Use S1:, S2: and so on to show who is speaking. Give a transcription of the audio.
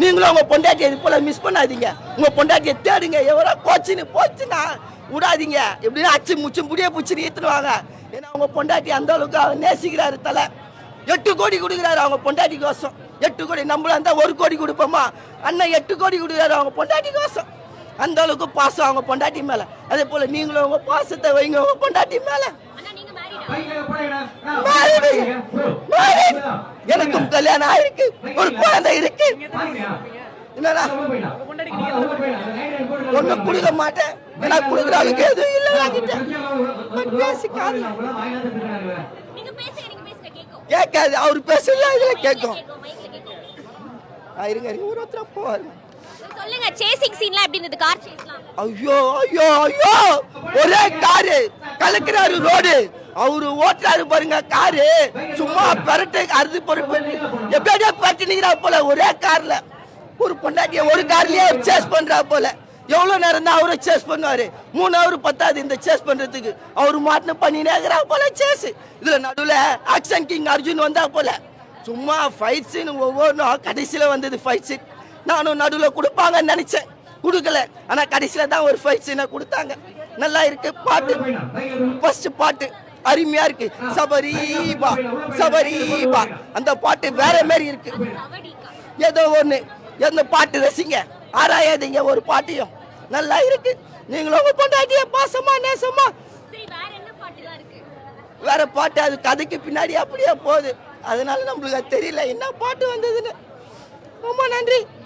S1: நீங்களும் உங்க பொண்டாட்டியை இது போல மிஸ் பண்ணாதீங்க. உங்க பொண்டாட்டியை தேடுங்க. எவ்வளோ கோச்சின்னு போச்சுன்னா விடாதீங்க. எப்படின்னா அச்சு முச்சு முடிய பிடிச்சின்னு ஏற்றுடுவாங்க. ஏன்னா அவங்க பொண்டாட்டி அந்த அளவுக்கு அவர் நேசிக்கிறாரு. தலை 8 கோடி கொடுக்குறாரு அவங்க பொண்டாட்டி கோசம். 8 கோடி. நம்மள இருந்தா 1 கோடி கொடுப்போமா? அண்ணன் 8 கோடி கொடுக்குறாரு அவங்க பொண்டாட்டி கோசம். அந்த அளவுக்கு பாசம் அவங்க பொண்டாட்டி மேல. அதே போல நீங்களும் உங்க பாசத்தை வைங்க உங்க பொண்டாட்டி மேல. எனக்கும் கல்யாணம் ஆயிருக்கு, ஒரு குழந்தை இருக்கு. என்னடா ஒன்னும் கொடுக்க மாட்டேன். ஏன்னா கொடுக்குற அளவுக்கு எதுவும் இல்லை. பேசிக்காது கேட்காது. அவரு பேசல இதுல கேட்கும். இருங்க ஒருத்தர் போவாரு.
S2: சொல்லுங்க, சேசிங் சீன்லாம் எப்படி இருந்தது? கார் சேஸ்லாம்
S1: ஐயோ ஐயோ ஐயோ, ஒரே காரு கலக்குறாரு ரோடு. அவரு ஓட்டுறாரு பாருங்க காரு, சும்மா பெரட்டு அறுது பொறுப்பு எப்படியா பட்டு நிக்கிறா போல. ஒரே கார்ல ஒரு பொண்டாட்டிய ஒரு கார்லயே சேஸ் பண்றா போல. எவ்வளவு நேரம் தான் அவரை சேஸ் பண்ணுவாரு? 3 ஹவர் பத்தாது இந்த சேஸ் பண்றதுக்கு. அவரு மாட்டின பண்ணினே இருக்கிறா போல சேஸ். இதுல நடுவுல ஆக்ஷன் கிங் அர்ஜுன் வந்தா போல. சும்மா ஃபைட் சீன் ஒவ்வொன்றும் கடைசியில வந்தது ஃபைட் சீன். நானும் நடுவில் கொடுப்பாங்கன்னு நினைச்சேன், கொடுக்கல. ஆனா கடைசியில தான் ஒரு ஃபைட் சீனை கொடுத்தாங்க. நல்லா இருக்கு பாட்டு. ஃபர்ஸ்ட் பாட்டு அருமையா இருக்கு. சபரீபா சபரீபா அந்த பாட்டு வேற மாதிரி இருக்கு. ஏதோ ஒண்ணு எந்த பாட்டு ரசிங்க, ஆராயாதீங்க ஒரு பாட்டையும். நல்லா இருக்கு. நீங்களும் உங்க பொண்டாட்டிய பாசமா நேசமா. வேற பாட்டு அது கதைக்கு பின்னாடி அப்படியே போகுது. அதனால நம்மளுக்கு தெரியல என்ன பாட்டு வந்ததுன்னு. ரொம்ப நன்றி.